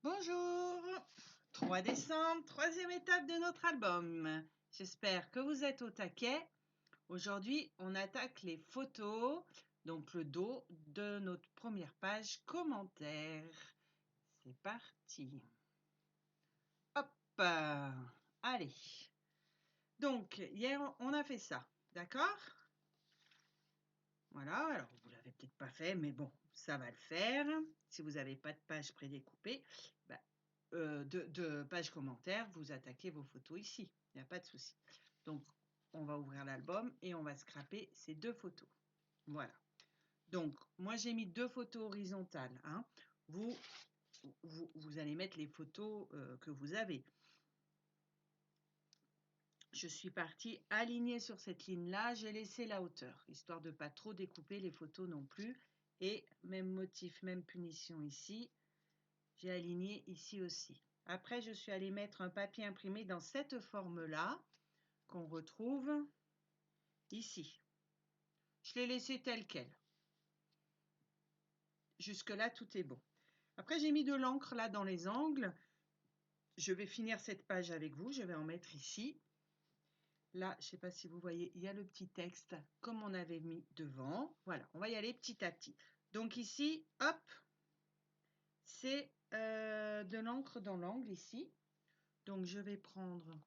Bonjour! 3 décembre, troisième étape de notre album. J'espère que vous êtes au taquet. Aujourd'hui, on attaque les photos, donc le dos de notre première page commentaires. C'est parti. Hop! Allez. Donc, hier, on a fait ça. D'accord? Voilà, alors vous ne l'avez peut-être pas fait, mais bon, ça va le faire. Si vous n'avez pas de page prédécoupée, de page commentaire, vous attaquez vos photos ici. Il n'y a pas de souci. Donc, on va ouvrir l'album et on va scraper ces deux photos. Voilà. Donc, moi, j'ai mis deux photos horizontales. Hein. Vous allez mettre les photos que vous avez. Je suis partie alignée sur cette ligne-là. J'ai laissé la hauteur, histoire de ne pas trop découper les photos non plus. Et même motif, même punition ici. J'ai aligné ici aussi. Après, je suis allée mettre un papier imprimé dans cette forme-là, qu'on retrouve ici. Je l'ai laissé tel quel. Jusque-là, tout est bon. Après, j'ai mis de l'encre là dans les angles. Je vais finir cette page avec vous. Je vais en mettre ici. Là, je ne sais pas si vous voyez, il y a le petit texte comme on avait mis devant. Voilà, on va y aller petit à petit. Donc ici, hop, c'est de l'encre dans l'angle ici. Donc je vais prendre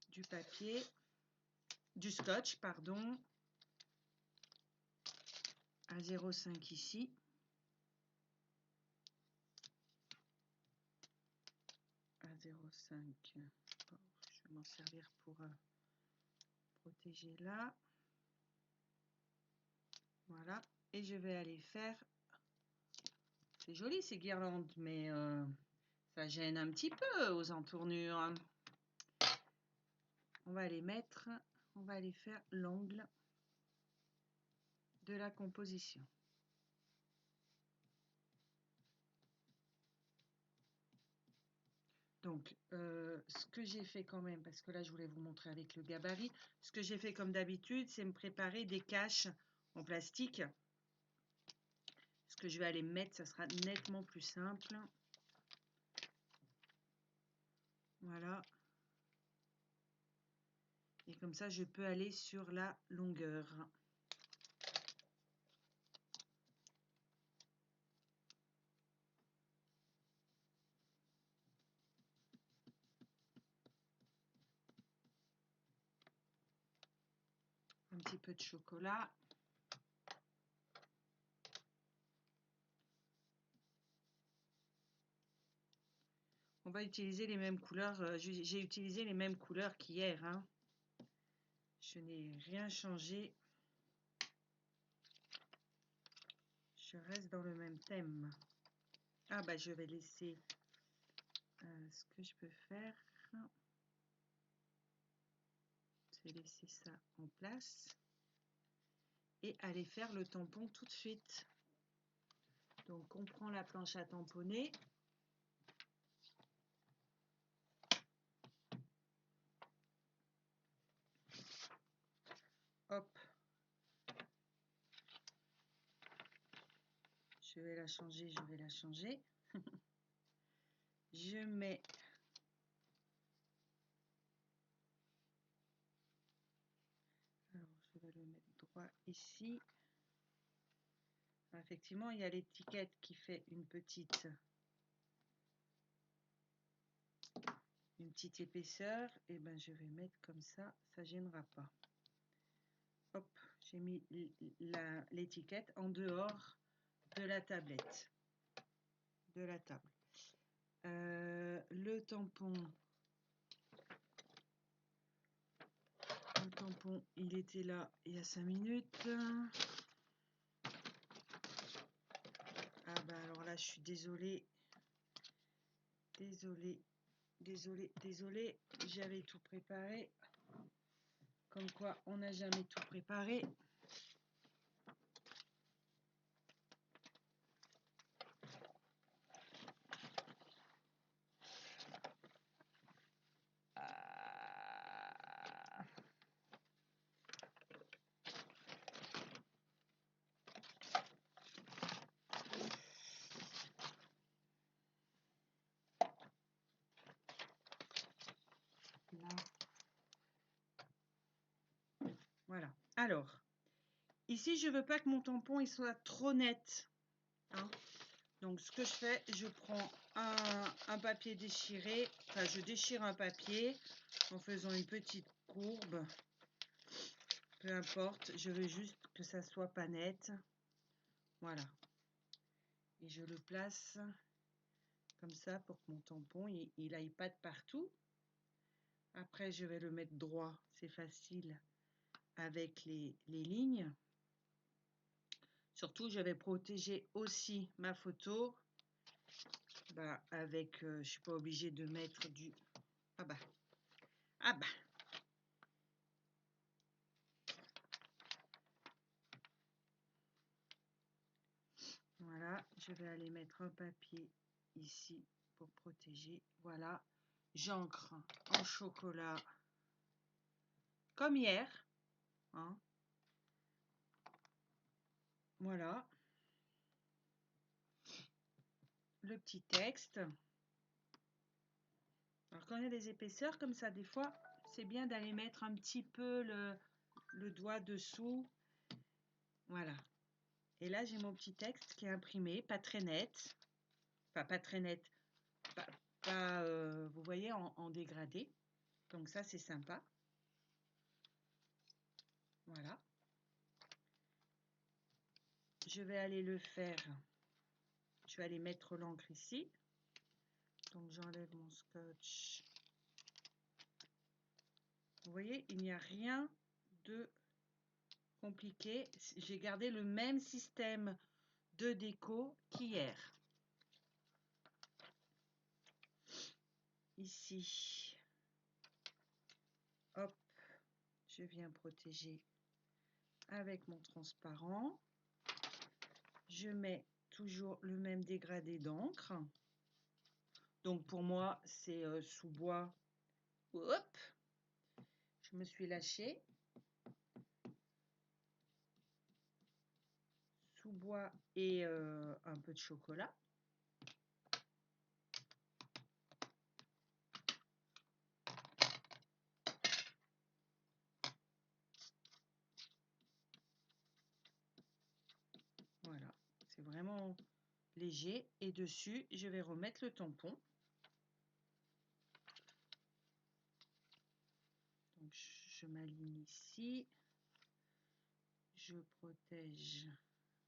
du papier, du scotch, pardon, à 0,5 ici. À 0,5. Bon, je vais m'en servir pour protéger là. Voilà. Et je vais aller faire... C'est joli ces guirlandes, mais ça gêne un petit peu aux entournures. On va les mettre, on va aller faire l'angle de la composition. Donc, ce que j'ai fait quand même, parce que là, je voulais vous montrer avec le gabarit, ce que j'ai fait comme d'habitude, c'est me préparer des caches en plastique. Ce que je vais aller mettre, ça sera nettement plus simple. Voilà. Et comme ça, je peux aller sur la longueur. Un petit peu de chocolat. On va utiliser les mêmes couleurs. J'ai utilisé les mêmes couleurs qu'hier. Hein. Je n'ai rien changé. Je reste dans le même thème. Ah bah je vais laisser ce que je peux faire. C'est laisser ça en place. Et aller faire le tampon tout de suite. Donc on prend la planche à tamponner. Hop. Je vais la changer, je vais la changer. Je mets alors je vais le mettre droit ici. Alors, effectivement, il y a l'étiquette qui fait une petite épaisseur. Et ben je vais mettre comme ça, ça gênera pas. Hop, j'ai mis l'étiquette en dehors de la tablette, de la table. Le tampon, il était là il y a 5 minutes. Ah bah alors là, je suis désolée. Désolée. J'avais tout préparé. Comme quoi, on n'a jamais tout préparé. Alors, ici, je veux pas que mon tampon il soit trop net. Hein. Donc, ce que je fais, je prends un papier déchiré. Enfin, je déchire un papier en faisant une petite courbe. Peu importe, je veux juste que ça soit pas net. Voilà. Et je le place comme ça pour que mon tampon, il aille pas de partout. Après, je vais le mettre droit. C'est facile avec les lignes. Surtout, je vais protéger aussi ma photo. Bah, avec, je suis pas obligée de mettre du... Ah bah. Ah bah. Voilà, je vais aller mettre un papier ici pour protéger. Voilà, j'encre en chocolat comme hier. Hein. Voilà, le petit texte. Alors quand il y a des épaisseurs comme ça, des fois, c'est bien d'aller mettre un petit peu le doigt dessous. Voilà. Et là, j'ai mon petit texte qui est imprimé, pas très net. Enfin, pas très net. Vous voyez, en dégradé. Donc ça, c'est sympa. Voilà. Je vais aller le faire. Je vais aller mettre l'encre ici. Donc j'enlève mon scotch. Vous voyez, il n'y a rien de compliqué. J'ai gardé le même système de déco qu'hier. Ici, hop, je viens protéger avec mon transparent. Je mets toujours le même dégradé d'encre. Donc pour moi, c'est sous bois. Hop, je me suis lâchée. Sous bois et un peu de chocolat. Voilà, c'est vraiment léger. Et dessus, je vais remettre le tampon. Donc, je m'aligne ici. Je protège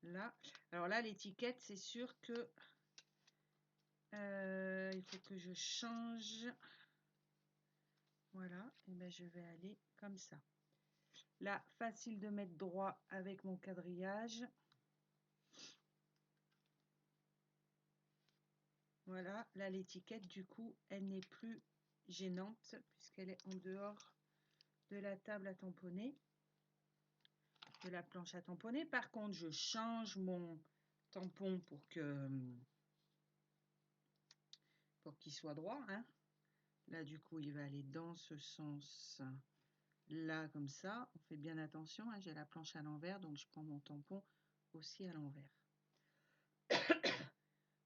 là. Alors là, l'étiquette, c'est sûr que il faut que je change. Voilà, et bien je vais aller comme ça. Là, facile de mettre droit avec mon quadrillage. Voilà, là l'étiquette, du coup, elle n'est plus gênante puisqu'elle est en dehors de la table à tamponner, de la planche à tamponner. Par contre, je change mon tampon pour qu'il soit droit. Hein. Là, du coup, il va aller dans ce sens là, comme ça. On fait bien attention, hein, j'ai la planche à l'envers, donc je prends mon tampon aussi à l'envers.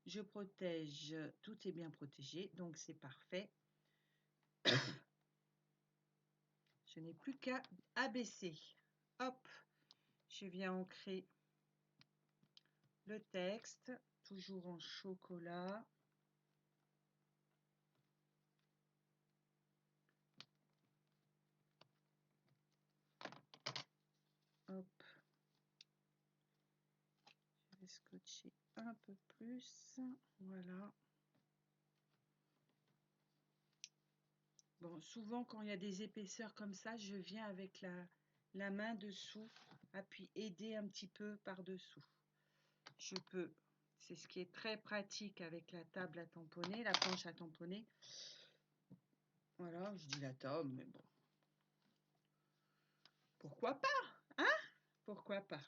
Je protège, tout est bien protégé, donc c'est parfait. Je n'ai plus qu'à abaisser. Hop, je viens ancrer le texte, toujours en chocolat. Hop, je vais scotcher un peu plus. Voilà. Bon, souvent, quand il y a des épaisseurs comme ça, je viens avec la main dessous, puis aider un petit peu par-dessous. Je peux, c'est ce qui est très pratique avec la table à tamponner, la planche à tamponner. Voilà, je dis la table, mais bon. Pourquoi pas, hein? Pourquoi pas?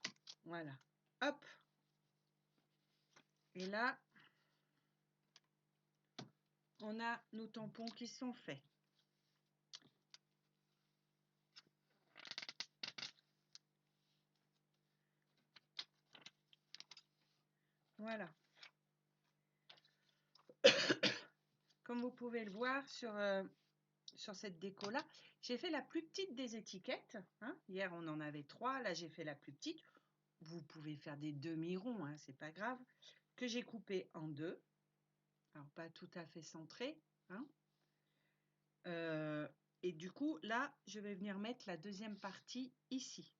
Voilà. Hop. Et là, on a nos tampons qui sont faits. Voilà. Comme vous pouvez le voir sur sur cette déco-là, j'ai fait la plus petite des étiquettes. Hein. Hier, on en avait 3. Là, j'ai fait la plus petite. Vous pouvez faire des demi-ronds, hein, c'est pas grave. Que j'ai coupé en 2. Alors, pas tout à fait centré. Hein. Et du coup, là, je vais venir mettre la deuxième partie ici.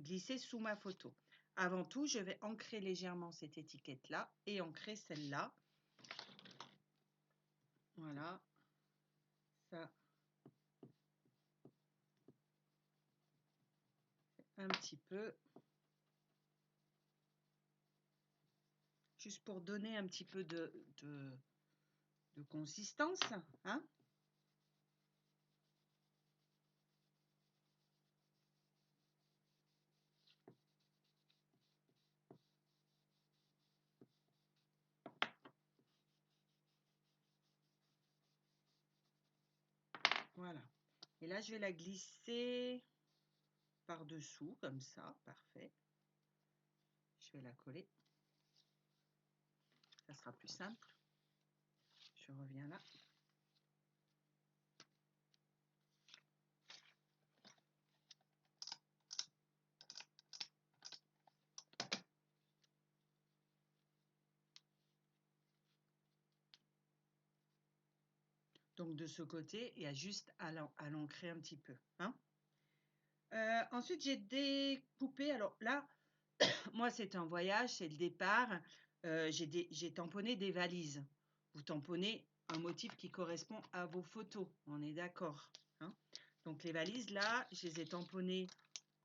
Glisser sous ma photo. Avant tout, je vais ancrer légèrement cette étiquette-là et ancrer celle-là. Voilà. Ça. Un petit peu. Juste pour donner un petit peu de consistance. Hein. Voilà. Et là, je vais la glisser par-dessous, comme ça. Parfait. Je vais la coller. Ça sera plus simple. Je reviens là. Donc, de ce côté, il y a juste à l'ancrer un petit peu. Hein. Ensuite, j'ai découpé. Alors là, moi, c'est un voyage, c'est le départ. J'ai tamponné des valises. Vous tamponnez un motif qui correspond à vos photos. On est d'accord. Hein. Donc, les valises, là, je les ai tamponnées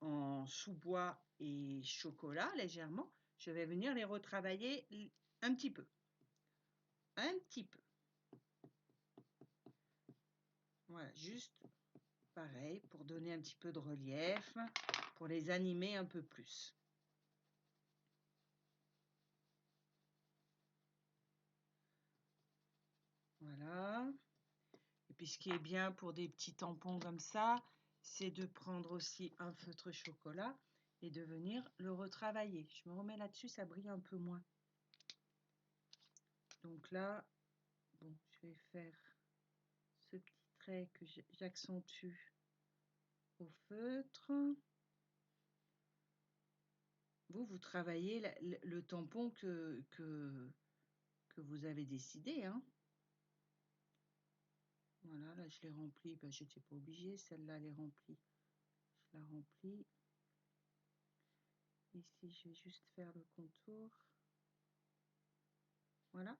en sous-bois et chocolat, légèrement. Je vais venir les retravailler un petit peu. Un petit peu. Voilà, juste pareil, pour donner un petit peu de relief, pour les animer un peu plus. Voilà. Et puis ce qui est bien pour des petits tampons comme ça, c'est de prendre aussi un feutre chocolat et de venir le retravailler. Je me remets là-dessus, ça brille un peu moins. Donc là, bon, je vais faire ce petit trait que j'accentue au feutre. Vous travaillez le tampon que vous avez décidé. Hein. Voilà, là je l'ai rempli, ben, je n'étais pas obligée, celle-là elle est remplie. Je la remplis. Ici, je vais juste faire le contour. Voilà.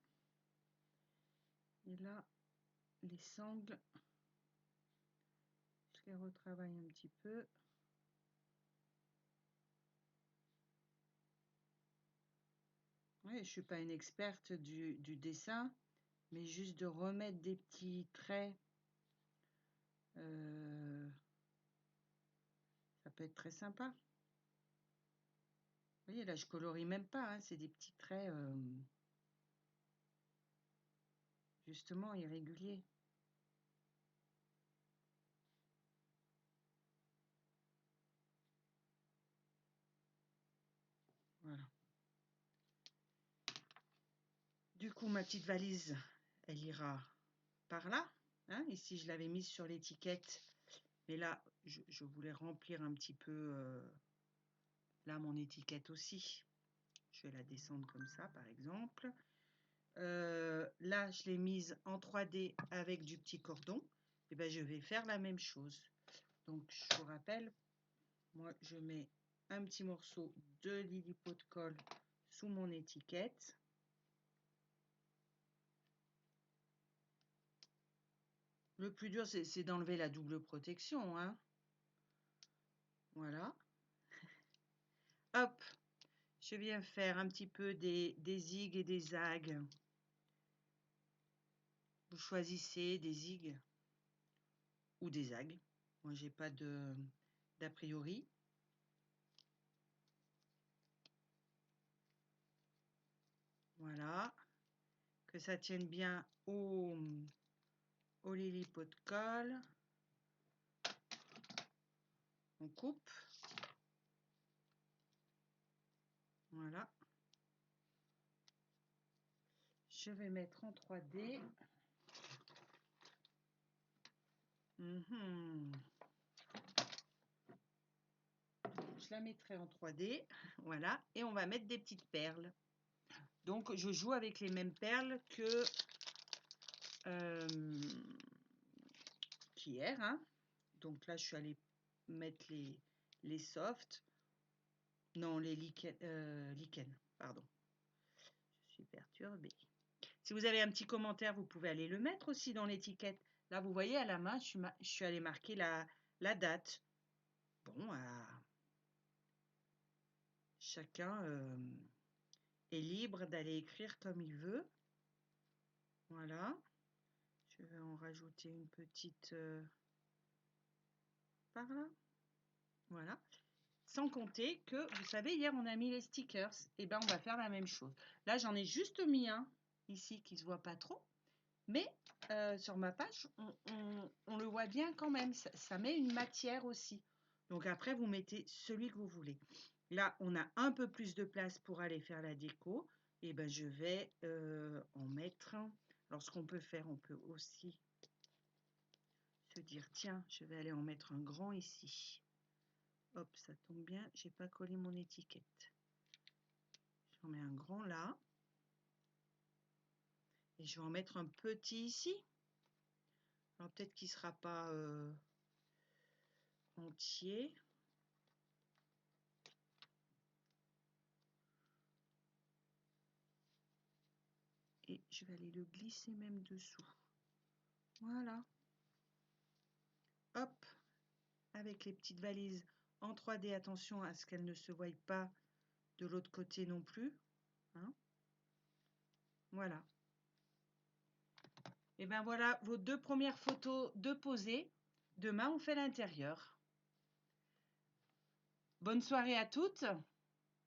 Et là, les sangles, je les retravaille un petit peu. Oui, je ne suis pas une experte du dessin, mais juste de remettre des petits traits, ça peut être très sympa. Vous voyez, là, je colorie même pas, hein, c'est des petits traits justement irréguliers. Voilà. Du coup, ma petite valise, elle ira par là. Hein. Ici, je l'avais mise sur l'étiquette. Mais là, je voulais remplir un petit peu là mon étiquette aussi. Je vais la descendre comme ça, par exemple. Là, je l'ai mise en 3D avec du petit cordon. Et ben, je vais faire la même chose. Donc, je vous rappelle, moi, je mets un petit morceau de Lilliput de colle sous mon étiquette. Le plus dur, c'est d'enlever la double protection. Hein. Voilà. Hop, je viens faire un petit peu des zigs et des zags. Vous choisissez des zigs ou des zags. Moi, j'ai pas d'a priori. Voilà. Que ça tienne bien au Lilliput de colle. On coupe. Voilà. Je vais mettre en 3D. Je la mettrai en 3D, voilà, et on va mettre des petites perles. Donc je joue avec les mêmes perles que qu'hier, hein. Donc là je suis allée mettre les softs, non les lichen, pardon. Je suis perturbée. Si vous avez un petit commentaire, vous pouvez aller le mettre aussi dans l'étiquette. Là vous voyez à la main, je suis allée marquer la date. Bon, chacun est libre d'aller écrire comme il veut. Voilà. Je vais en rajouter une petite par là. Voilà. Sans compter que, vous savez, hier on a mis les stickers. Et ben on va faire la même chose. Là j'en ai juste mis un ici qui se voit pas trop. Mais sur ma page, on le voit bien quand même. Ça met une matière aussi. Donc après, vous mettez celui que vous voulez. Là, on a un peu plus de place pour aller faire la déco. Et ben, je vais en mettre. Alors, ce qu'on peut faire, on peut aussi se dire, tiens, je vais aller en mettre un grand ici. Hop, ça tombe bien, j'ai pas collé mon étiquette. J'en mets un grand là. Et je vais en mettre un petit ici. Alors, peut-être qu'il ne sera pas entier. Et je vais aller le glisser même dessous. Voilà. Hop, avec les petites valises en 3D, attention à ce qu'elles ne se voient pas de l'autre côté non plus. Hein. Voilà. Et bien voilà vos 2 premières photos de posées. Demain, on fait l'intérieur. Bonne soirée à toutes.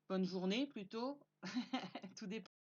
Bonne journée plutôt. Tout dépend.